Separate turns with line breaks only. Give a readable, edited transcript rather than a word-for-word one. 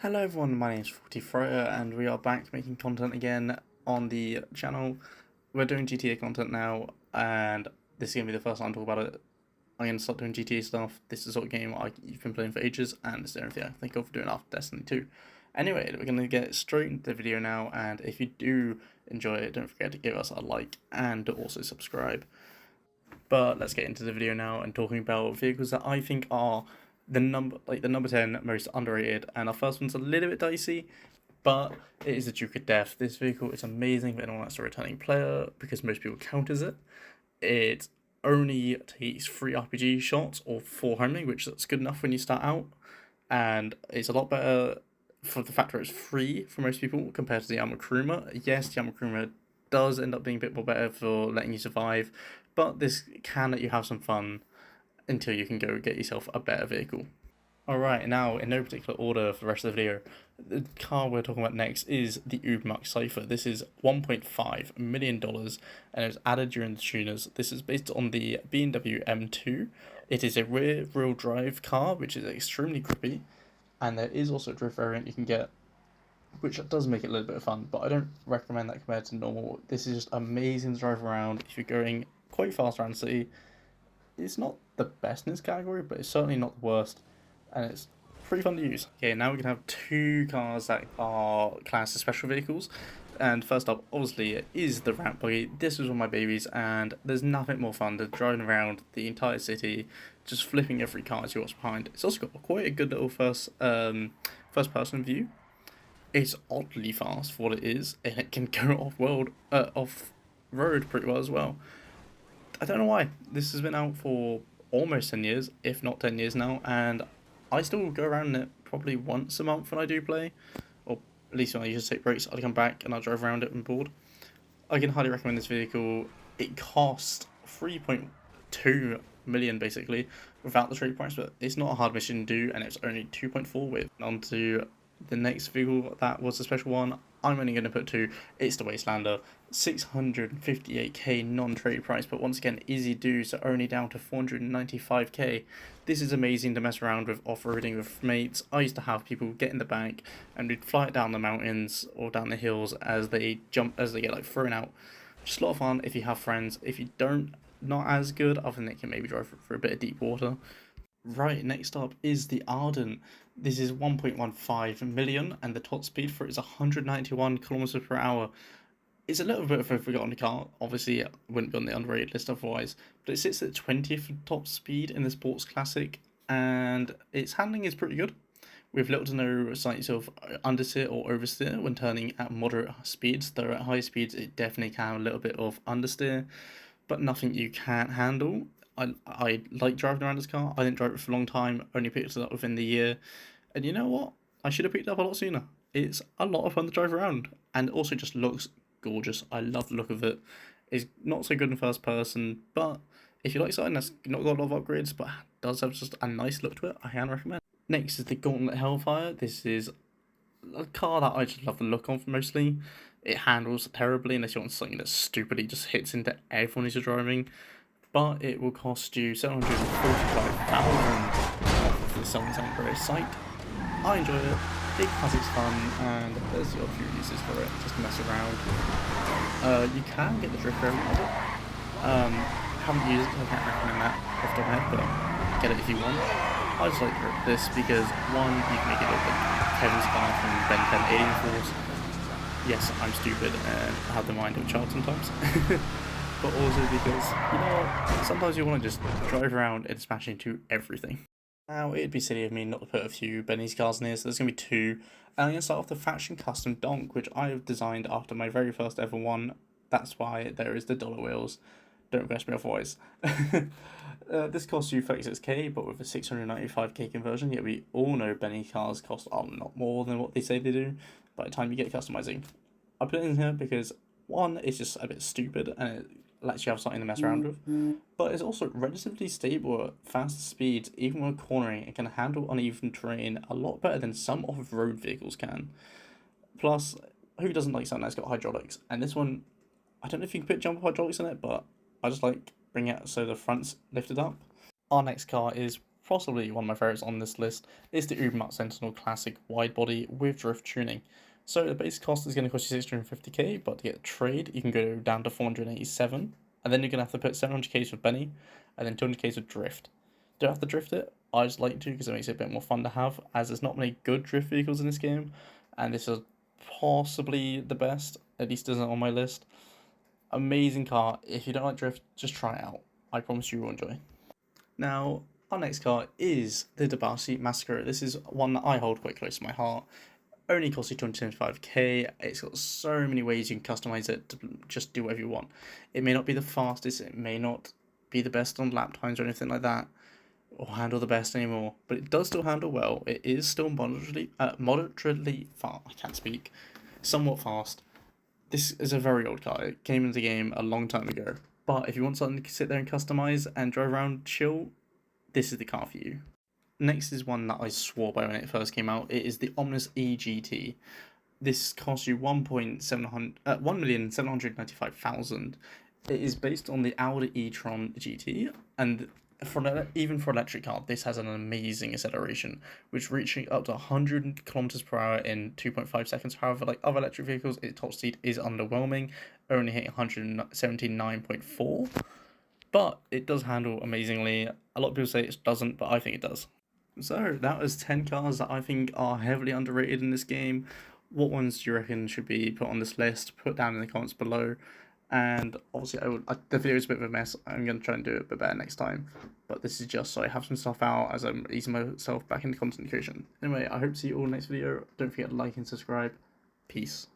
Hello everyone, my name is Freya and we are back making content again on the channel. We're doing GTA content now and this is going to be the first time I talk about it. I'm going to start doing GTA stuff. This is the sort of game you've been playing for ages and it's the only thing I can think of for doing after Destiny 2. Anyway, we're going to get straight into the video now, and if you do enjoy it, don't forget to give us a like and also subscribe. But let's get into the video now and talking about vehicles that I think are the number 10 most underrated. And our first one's a little bit dicey, but it is the Duke of Death. This vehicle is amazing for anyone that's a returning player because most people counters it. It only takes 3 RPG shots or 4 homing, which is good enough when you start out, and it's a lot better for the fact that it's free for most people compared to the Armor Yes, the Armor does end up being a bit more better for letting you survive, but this can let you have some fun until you can go get yourself a better vehicle. Alright, now in no particular order for the rest of the video, the car we're talking about next is the Ubermax Cypher. This is $1.5 million and it was added during the tuners. This is based on the BMW M2. It is a rear-wheel drive car, which is extremely grippy, and there is also a drift variant you can get, which does make it a little bit of fun, but I don't recommend that compared to normal. This is just amazing to drive around if you're going quite fast around the city. It's not the best in this category, but it's certainly not the worst, and it's pretty fun to use. Okay, now we can have 2 cars that are classed as special vehicles, and first up, obviously, is the ramp buggy. This was one of my babies, and there's nothing more fun than driving around the entire city, just flipping every car as you watch behind. It's also got quite a good little first person view. It's oddly fast for what it is, and it can go off road pretty well as well. I don't know why. This has been out for almost 10 years, if not 10 years now, and I still go around it probably once a month when I do play, or at least when I usually take breaks. I'll come back and I'll drive around it when bored. I can highly recommend this vehicle. It cost 3.2 million basically without the trade price, but it's not a hard mission to do, and it's only 2.4 with. On to the next vehicle that was a special one. I'm only going to put 2. It's the Wastelander, 658k non-trade price, but once again easy to do, so only down to 495k. This is amazing to mess around with off-roading with mates. I used to have people get in the back and we'd fly it down the mountains or down the hills as they get like thrown out. Just a lot of fun if you have friends. If you don't, not as good, other than they can maybe drive for a bit of deep water. Right, next up is the Ardent. This is 1.15 million and the top speed for it is 191 kilometers per hour. It's a little bit of a forgotten car. Obviously, it wouldn't be on the underrated list otherwise, but it sits at 20th top speed in the Sports Classic, and its handling is pretty good, with little to no signs of understeer or oversteer when turning at moderate speeds, though at high speeds it definitely can have a little bit of understeer, but nothing you can't handle. I like driving around this car. I didn't drive it for a long time, only picked it up within the year. And you know what? I should have picked it up a lot sooner. It's a lot of fun to drive around, and it also just looks gorgeous. I love the look of it. It's not so good in first person, but if you like something that's not got a lot of upgrades but does have just a nice look to it, I can recommend. Next is the Gauntlet Hellfire. This is a car that I just love the look of mostly. It handles terribly unless you want something that stupidly just hits into everyone as you're driving, but it will cost you 745,000 off of the Selling Sanctuary site. I enjoy it. It has its fun, and there's the odd few uses for it, just to mess around. You can get the drift variant of it. Haven't used it, so I can't recommend that off the top of my head, but get it if you want. I just like this because, one, you can make it look like Kevin's car from Ben 10 Alien Force. Yes, I'm stupid and I have the mind of a child sometimes. But also because, you know, sometimes you want to just drive around and smash into everything. Now, it'd be silly of me not to put a few Benny's cars in here, so there's going to be 2. And I'm going to start off the Faction Custom Donk, which I have designed after my very first ever one. That's why there is the dollar wheels. Don't question me otherwise. This costs you 36k, but with a 695k conversion, yet we all know Benny cars cost a lot more than what they say they do by the time you get customizing. I put it in here because, one, it's just a bit stupid and it lets you have something to mess around with, but it's also relatively stable at fast speeds, even when cornering. It can handle uneven terrain a lot better than some off-road vehicles can. Plus, who doesn't like something that's got hydraulics? And this one, I don't know if you can put jump hydraulics in it, but I just like bringing it so the front's lifted up. Our next car is possibly one of my favourites on this list, is the Ubermax Sentinel Classic Wide Body with Drift Tuning. So the base cost is going to cost you 650k, but to get a trade, you can go down to 487, and then you're going to have to put 700k for Benny, and then 200k for Drift. Don't have to drift it, I just like to because it makes it a bit more fun to have, as there's not many good drift vehicles in this game, and this is possibly the best, at least isn't on my list. Amazing car. If you don't like drift, just try it out. I promise you will enjoy. Now, our next car is the Debarcy Massacre. This is one that I hold quite close to my heart. Only costs you 275k. It's got so many ways you can customize it to just do whatever you want. It may not be the fastest, it may not be the best on lap times or anything like that, or handle the best anymore, but it does still handle well. It is still moderately fast. I can't speak. Somewhat fast. This is a very old car. It came into the game a long time ago. But if you want something to sit there and customize and drive around chill, this is the car for you. Next is one that I swore by when it first came out. It is the Omnis EGT. This costs you 1,795,000. It is based on the Audi e-tron GT, and even for electric car, this has an amazing acceleration, which reaching up to 100 kilometers per hour in 2.5 seconds. However, like other electric vehicles, its top speed is underwhelming, only hitting 179.4. But it does handle amazingly. A lot of people say it doesn't, but I think it does. So that was 10 cars that I think are heavily underrated in this game. What ones do you reckon should be put on this list? Put down in the comments below. And obviously, the video is a bit of a mess. I'm going to try and do it a bit better next time. But this is just so I have some stuff out as I'm easing myself back into content creation. Anyway, I hope to see you all next video. Don't forget to like and subscribe. Peace.